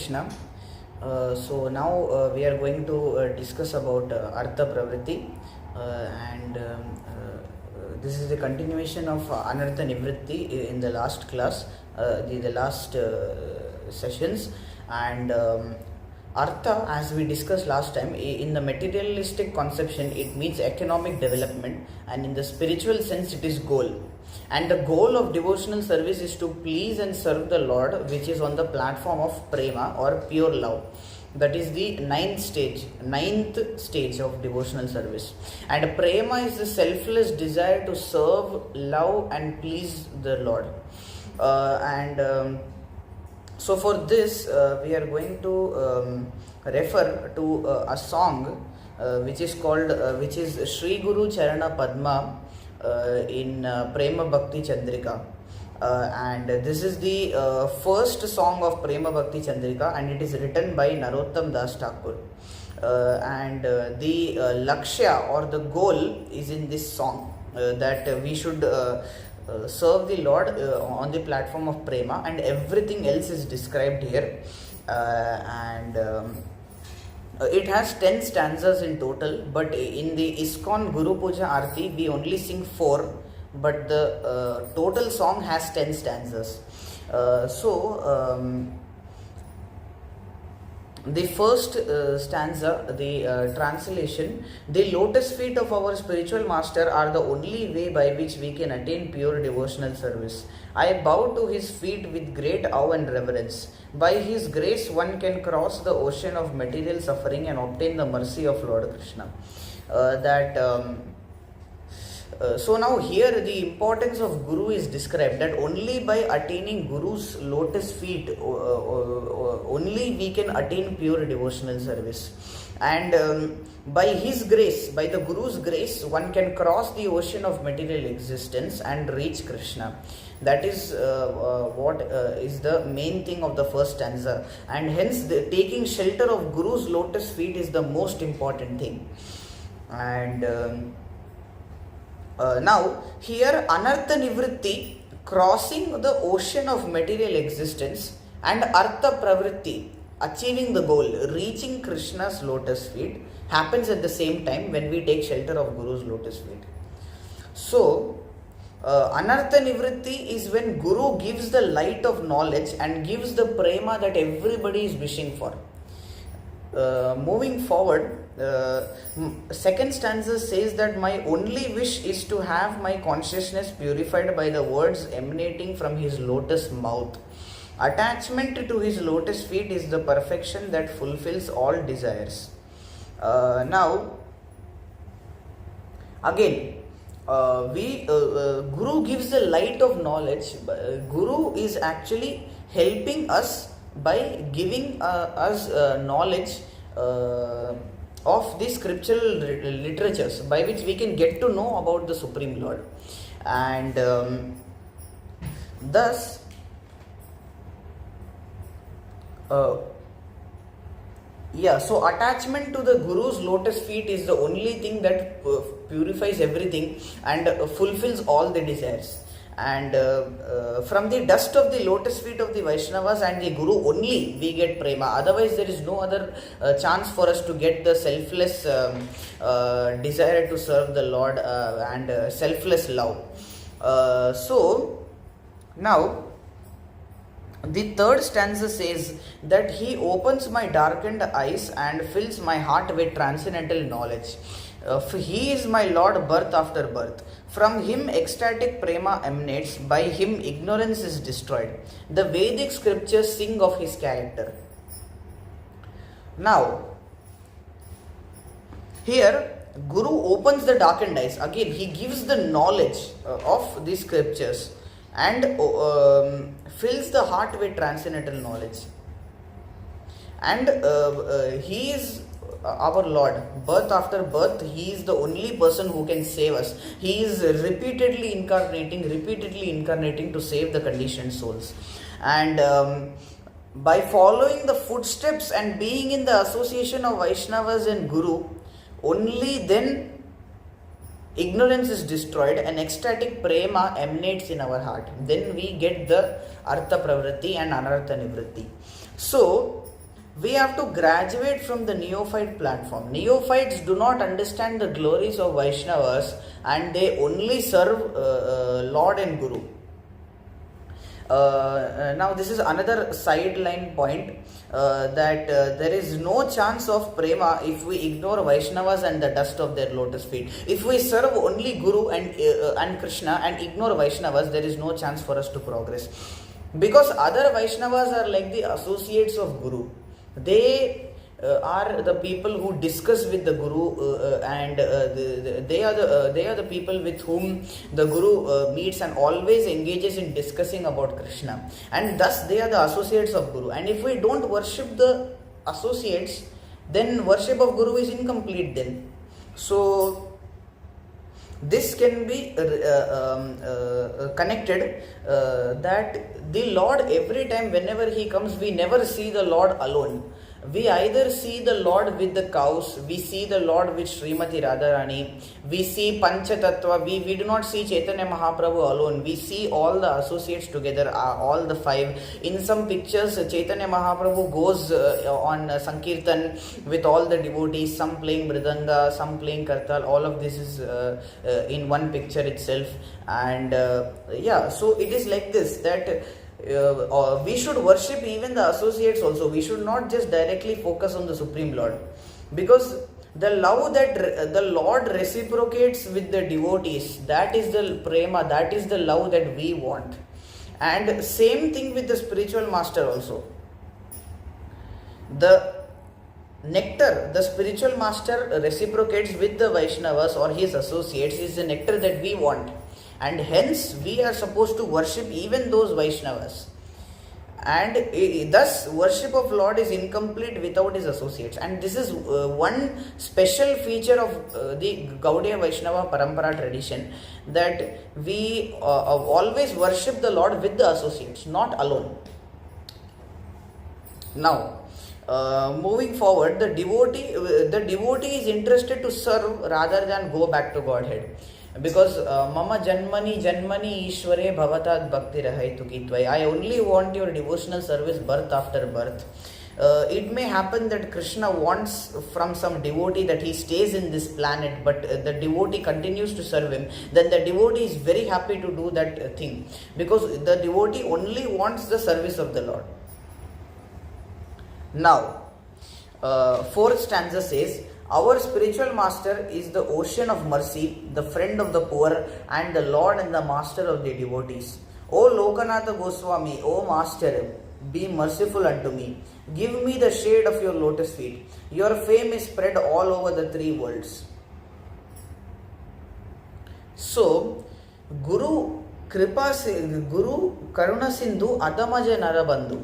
Krishna. So now we are going to discuss about Artha Pravrtti, and this is the continuation of Anartha Nivritti in the last class, the last sessions. And Artha, as we discussed last time, in the materialistic conception it means economic development, and in the spiritual sense it is goal. And the goal of devotional service is to please and serve the Lord, which is on the platform of prema or pure love. That is the ninth stage of devotional service. And prema is the selfless desire to serve, love and please the Lord. So for this we are going to refer to a song which is Shri Guru Charana Padma in Prema Bhakti Chandrika, and this is the first song of Prema Bhakti Chandrika, and it is written by Narottam Das Thakur, and the lakshya or the goal is in this song, that we should serve the Lord on the platform of prema, and everything else is described here, it has 10 stanzas in total, but in the ISKCON Guru Puja Aarti we only sing 4, but the total song has 10 stanzas. The first stanza, the translation: the lotus feet of our spiritual master are the only way by which we can attain pure devotional service. I bow to his feet with great awe and reverence. By his grace one can cross the ocean of material suffering and obtain the mercy of Lord Krishna. So now here the importance of Guru is described, that only by attaining Guru's lotus feet only we can attain pure devotional service, and by his grace, by the Guru's grace, one can cross the ocean of material existence and reach Krishna. That is what is the main thing of the first stanza, and hence taking shelter of Guru's lotus feet is the most important thing. And now here Anartha Nivritti, crossing the ocean of material existence, and Artha Pravrtti, achieving the goal, reaching Krishna's lotus feet, happens at the same time when we take shelter of Guru's lotus feet. So Anartha Nivritti is when Guru gives the light of knowledge and gives the prema that everybody is wishing for. Moving forward, second stanza says that my only wish is to have my consciousness purified by the words emanating from his lotus mouth. Attachment to his lotus feet is the perfection that fulfills all desires. Now again, Guru gives the light of knowledge. Guru is actually helping us by giving us knowledge of the scriptural literatures, by which we can get to know about the Supreme Lord, and thus so attachment to the Guru's lotus feet is the only thing that purifies everything and fulfills all the desires. And from the dust of the lotus feet of the Vaishnavas and the Guru only we get prema. Otherwise there is no other chance for us to get the selfless desire to serve the Lord and selfless love. So now the third stanza says that he opens my darkened eyes and fills my heart with transcendental knowledge. He is my Lord birth after birth. From him ecstatic prema emanates, by him ignorance is destroyed. The Vedic scriptures sing of his character. Now, here Guru opens the darkened eyes. Again, he gives the knowledge of the scriptures and fills the heart with transcendental knowledge. And he is our Lord, birth after birth. He is the only person who can save us. He is repeatedly incarnating to save the conditioned souls. And by following the footsteps and being in the association of Vaishnavas and Guru, only then ignorance is destroyed and ecstatic prema emanates in our heart. Then we get the Artha Pravrtti and Anartha Nivritti. So We have to graduate from the neophyte platform. Neophytes do not understand the glories of Vaishnavas and they only serve Lord and Guru. Now this is another sideline point, that there is no chance of prema if we ignore Vaishnavas and the dust of their lotus feet. If we serve only Guru and Krishna and ignore Vaishnavas, there is no chance for us to progress, because other Vaishnavas are like the associates of Guru. They are the people who discuss with the Guru, and they are the people with whom the Guru meets and always engages in discussing about Krishna, and thus they are the associates of Guru. And if we don't worship the associates, then worship of Guru is incomplete then. So this can be connected, that the Lord, every time whenever he comes, we never see the Lord alone. We either see the Lord with the cows, we see the Lord with Srimati Radharani, we see Panchatattva, we do not see Chaitanya Mahaprabhu alone, we see all the associates together, all the five. In some pictures, Chaitanya Mahaprabhu goes on Sankirtan with all the devotees, some playing Mridanga, some playing Kartal, all of this is in one picture itself. And so it is like this, that we should worship even the associates also. We should not just directly focus on the Supreme Lord, because the love that the Lord reciprocates with the devotees, that is the prema, that is the love that we want. And same thing with the spiritual master also. The nectar the spiritual master reciprocates with the Vaishnavas or his associates is the nectar that we want. And hence we are supposed to worship even those Vaishnavas. And thus worship of Lord is incomplete without his associates. And this is one special feature of the Gaudiya Vaishnava Parampara tradition, that we always worship the Lord with the associates, not alone. Now, moving forward, the devotee is interested to serve rather than go back to Godhead. Because mama janmani ishware bhavatad bhakti rahaitu kitvai, I only want your devotional service birth after birth. It may happen that Krishna wants from some devotee that he stays in this planet, but the devotee continues to serve him. Then the devotee is very happy to do that thing, because the devotee only wants the service of the Lord. Now, fourth stanza says, our spiritual master is the ocean of mercy, the friend of the poor, and the Lord and the master of the devotees. O Lokanatha Goswami, O master, be merciful unto me. Give me the shade of your lotus feet. Your fame is spread all over the three worlds. So, Guru Karuna Sindhu Adamaja Narabandhu,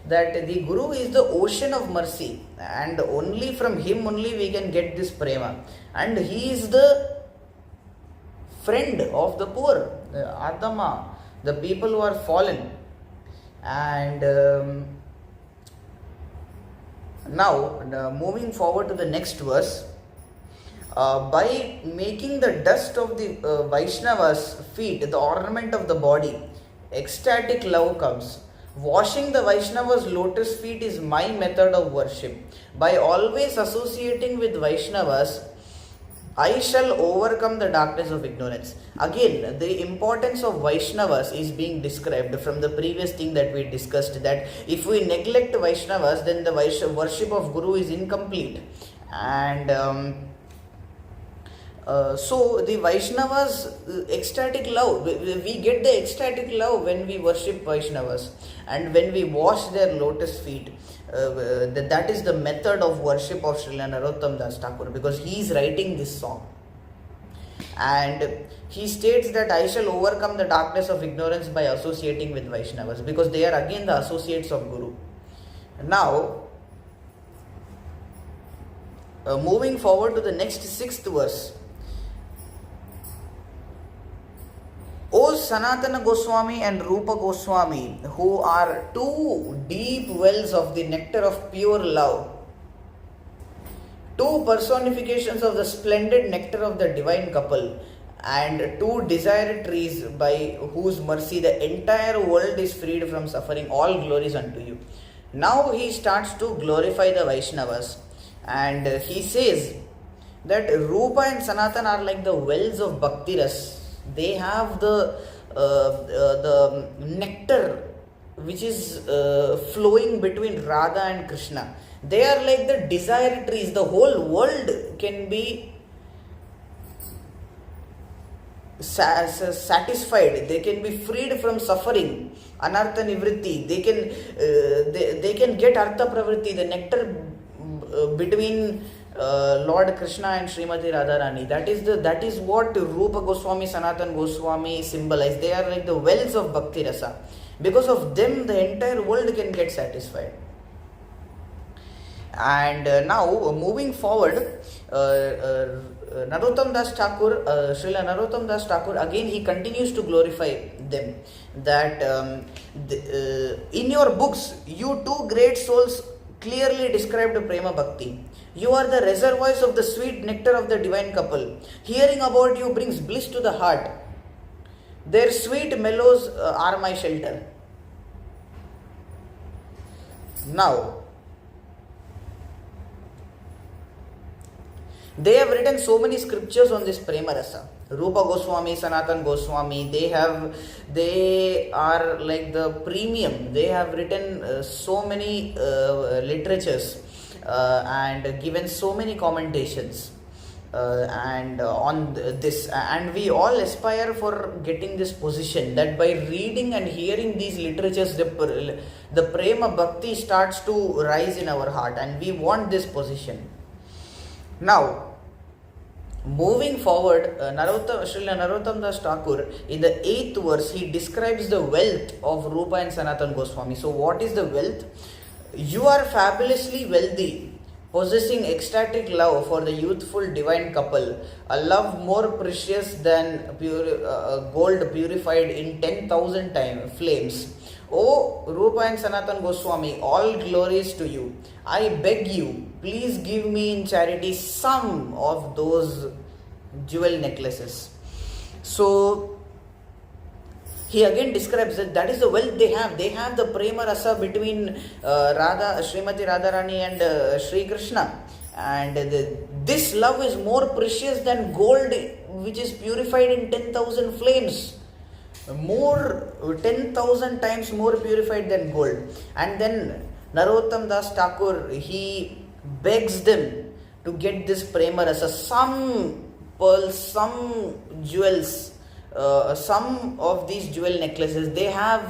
that the Guru is the ocean of mercy, and only from him only we can get this prema. And he is the friend of the poor, the Adama, the people who are fallen. And now moving forward to the next verse, by making the dust of the Vaishnava's feet the ornament of the body, ecstatic love comes. Washing the Vaishnava's lotus feet is my method of worship. By always associating with Vaishnavas, I shall overcome the darkness of ignorance. Again, the importance of Vaishnavas is being described from the previous thing that we discussed, that if we neglect Vaishnavas, then the worship of Guru is incomplete. And so the Vaishnavas ecstatic love, we get the ecstatic love when we worship Vaishnavas and when we wash their lotus feet. That is the method of worship of Srila Narottam Das Thakur, because he is writing this song. And he states that I shall overcome the darkness of ignorance by associating with Vaishnavas, because they are again the associates of Guru. Now, moving forward to the next sixth verse. O Sanatana Goswami and Rupa Goswami, who are two deep wells of the nectar of pure love, two personifications of the splendid nectar of the divine couple, and two desire trees by whose mercy the entire world is freed from suffering, all glories unto you. Now he starts to glorify the Vaishnavas, and he says that Rupa and Sanatan are like the wells of Bhakti Ras. They have the nectar which is flowing between Radha and Krishna. They are like the desire trees. The whole world can be satisfied. They can be freed from suffering. Anartha Nivritti. They can get Artha Pravrtti, the nectar between Lord Krishna and Srimati Radharani. That is what Rupa Goswami, Sanatan Goswami symbolize. They are like the wells of Bhakti Rasa. Because of them, the entire world can get satisfied. And now moving forward, Narottam Das Thakur, Srila Narottam Das Thakur, again he continues to glorify them. That in your books, you two great souls clearly described Prema Bhakti. You are the reservoirs of the sweet nectar of the divine couple. Hearing about you brings bliss to the heart. Their sweet mellows are my shelter. Now, they have written so many scriptures on this Prema Rasa. Rupa Goswami, Sanatan Goswami, they are like the premium. They have written so many literatures and given so many commentations and on this, and we all aspire for getting this position, that by reading and hearing these literatures, the Prema Bhakti starts to rise in our heart, and we want this position. Now, moving forward, Srila Narottam Das Thakur, in the 8th verse, he describes the wealth of Rupa and Sanatan Goswami. So, what is the wealth? You are fabulously wealthy, possessing ecstatic love for the youthful divine couple, a love more precious than gold purified in 10,000 flames. O Rupa and Sanatan Goswami, all glories to you. I beg you, please give me in charity some of those jewel necklaces. So, he again describes that is the wealth they have. They have the Prema Rasa between Srimati Radharani and Sri Krishna. And this love is more precious than gold which is purified in 10,000 flames. 10,000 times more purified than gold. And then Narottam Das Thakur, he begs them to get this Prema Rasa, some pearls, some jewels, some of these jewel necklaces. They have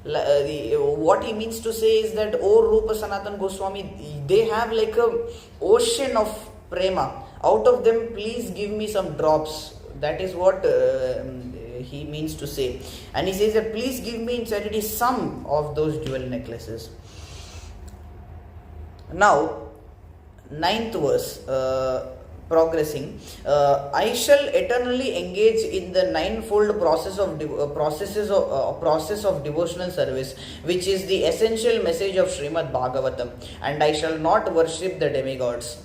what he means to say is that, O Rupa Sanatan Goswami, they have like a ocean of Prema. Out of them, please give me some drops. That is what he means to say. And he says that please give me in charity some of those jewel necklaces. Now, 9th verse, progressing. I shall eternally engage in the ninefold process of devotional service, which is the essential message of Srimad Bhagavatam, and I shall not worship the demigods.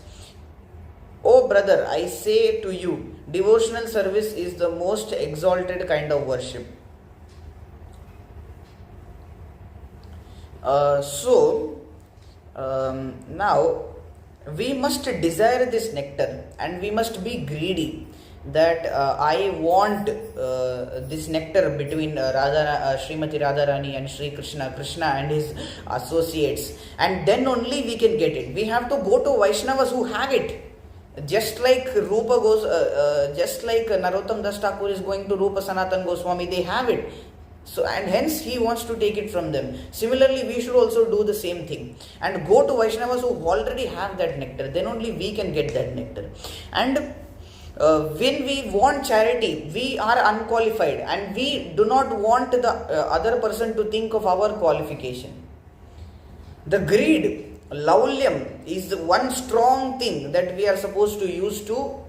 Oh brother, I say to you, devotional service is the most exalted kind of worship. Now we must desire this nectar, and we must be greedy, that I want this nectar between Srimati Radharani and Sri Krishna and his associates, and then only we can get it. We have to go to Vaishnavas who have it. Just like just like Narottam Das Thakur is going to Rupa Sanatan Goswami, they have it. So, and hence he wants to take it from them. Similarly, we should also do the same thing and go to Vaishnavas who already have that nectar. Then only we can get that nectar. And when we want charity, we are unqualified, and we do not want the other person to think of our qualification. The greed, laulyam, is the one strong thing that we are supposed to use to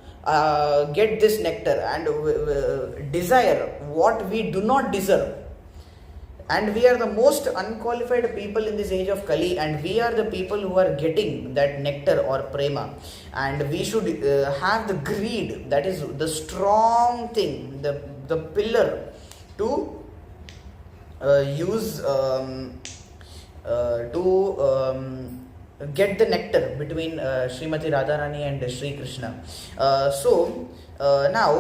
get this nectar, and desire what we do not deserve. And we are the most unqualified people in this age of Kali, and we are the people who are getting that nectar or prema. And we should have the greed, that is the strong thing, the pillar to use to get the nectar between Srimati Radharani and Sri Krishna. Now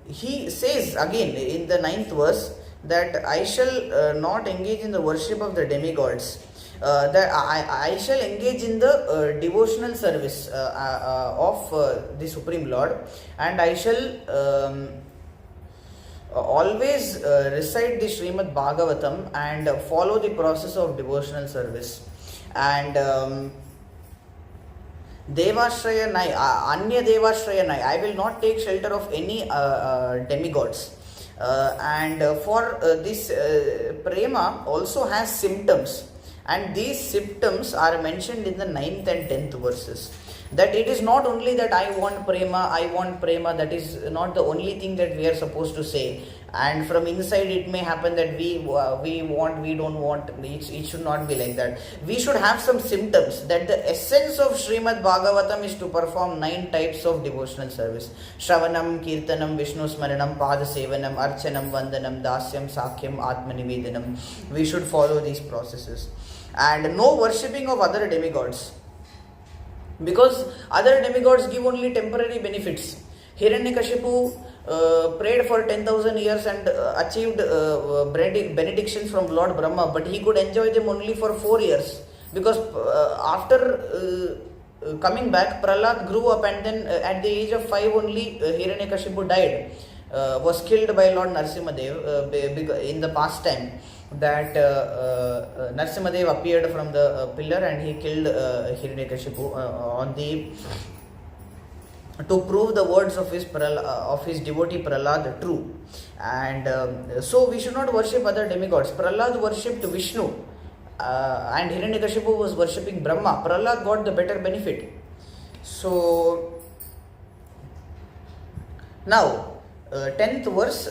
he says again in the 9th verse that I shall not engage in the worship of the demigods. That I shall engage in the devotional service of the Supreme Lord, and I shall always recite the Srimad Bhagavatam and follow the process of devotional service. And Devashraya Nai, Anya Devashraya Nai, I will not take shelter of any demigods. For this prema also has symptoms, and these symptoms are mentioned in the 9th and 10th verses. That it is not only that I want prema, that is not the only thing that we are supposed to say. And from inside it may happen that we want, we don't want. It should not be like that. We should have some symptoms, that the essence of Srimad Bhagavatam is to perform 9 types of devotional service. Shravanam, Kirtanam, Vishnu Smaranam, Padasevanam, Archanam, Vandanam, Dasyam, Sakyam, Atmanivedanam. We should follow these processes. And no worshipping of other demigods, because other demigods give only temporary benefits. Hiranyakashipu prayed for 10,000 years and achieved benedictions from Lord Brahma, but he could enjoy them only for 4 years, because after coming back, Prahlad grew up, and then at the age of 5 only Hiranyakashipu died, was killed by Lord Narsimhadev in the past time. That Narsimhadev appeared from the pillar and he killed Hiranyakashipu to prove the words of his devotee Prahlad true. And so we should not worship other demigods. Prahlad worshipped Vishnu and Hiranyakashipu was worshipping Brahma. Prahlad got the better benefit. So now 10th verse,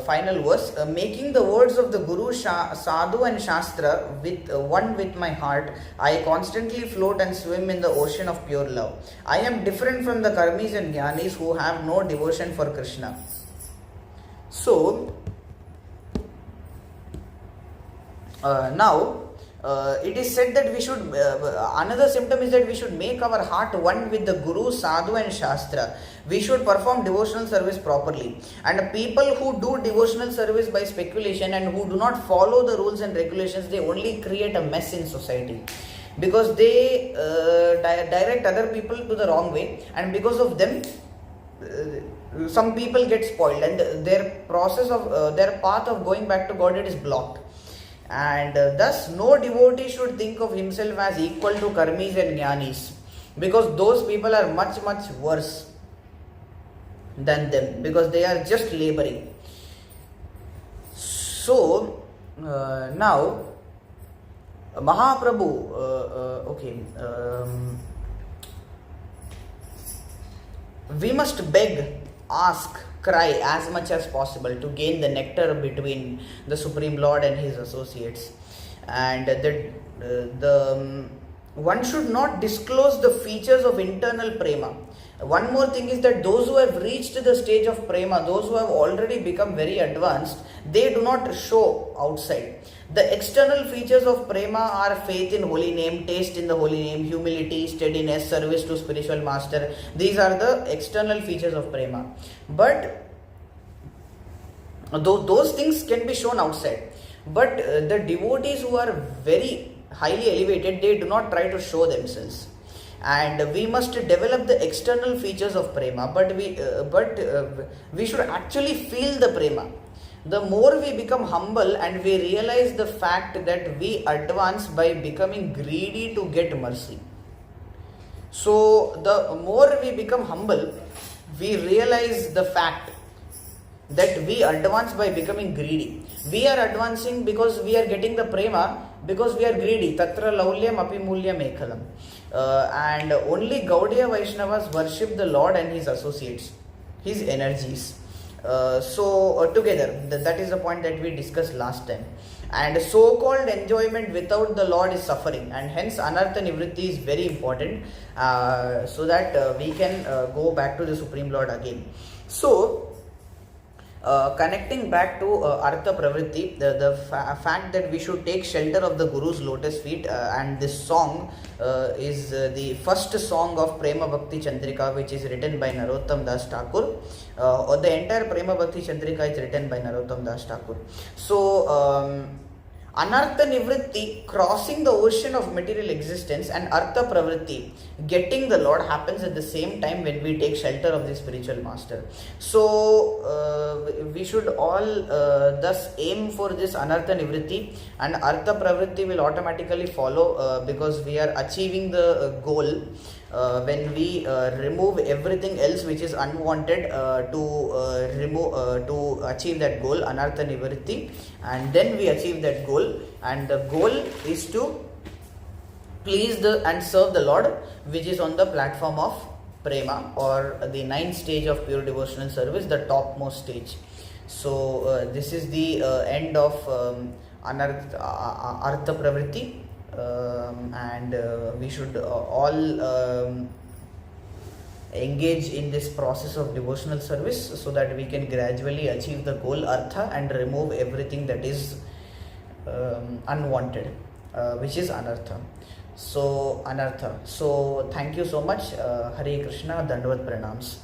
final verse, making the words of the Guru, Sadhu and Shastra one with my heart, I constantly float and swim in the ocean of pure love. I am different from the Karmis and Jnanis who have no devotion for Krishna. So now it is said that we should, another symptom is that we should make our heart one with the Guru, Sadhu and Shastra. We should perform devotional service properly. And people who do devotional service by speculation and who do not follow the rules and regulations, they only create a mess in society, because they direct other people to the wrong way, and because of them some people get spoiled and their process of their path of going back to God, it is blocked. And thus no devotee should think of himself as equal to Karmis and Jnanis, because those people are much worse than them, because they are just laboring. So now Mahaprabhu, we must beg, ask, cry as much as possible to gain the nectar between the Supreme Lord and his associates. And one should not disclose the features of internal prema. One more thing is that those who have reached the stage of prema, those who have already become very advanced, they do not show outside. The external features of prema are faith in holy name, taste in the holy name, humility, steadiness, service to spiritual master. These are the external features of prema. But those things can be shown outside. But the devotees who are very highly elevated, they do not try to show themselves. And we must develop the external features of prema, but we should actually feel the prema. The more we become humble and we realize the fact that we advance by becoming greedy to get mercy. So the more we become humble, we realize the fact that we advance by becoming greedy. We are advancing because we are getting the prema, because we are greedy. Tatra laulyam api mulyam ekhalam. And only Gaudiya Vaishnavas worship the Lord and his associates, his energies. Together, that is the point that we discussed last time. And so-called enjoyment without the Lord is suffering, and hence Anartha Nivritti is very important, so that we can go back to the Supreme Lord again. So Connecting back to Artha Pravrtti, the fact that we should take shelter of the Guru's lotus feet, and this song is the first song of Prema Bhakti Chandrika, which is written by Narottam Das Thakur. The entire Prema Bhakti Chandrika is written by Narottam Das Thakur. So, Anartha Nivritti, crossing the ocean of material existence, and Artha Pravritti, getting the Lord, happens at the same time when we take shelter of the spiritual master. So we should all thus aim for this Anartha Nivritti, and Artha Pravritti will automatically follow because we are achieving the goal. When we remove everything else which is unwanted to achieve that goal, Anartha Nivritti, and then we achieve that goal, and the goal is to please and serve the Lord, which is on the platform of Prema, or the 9th stage of pure devotional service, the topmost stage. So this is the end of Artha Pravrtti. And we should all engage in this process of devotional service so that we can gradually achieve the goal Artha and remove everything that is unwanted, which is Anartha. So, Anartha. So, thank you so much. Hare Krishna, Dandavat Pranams.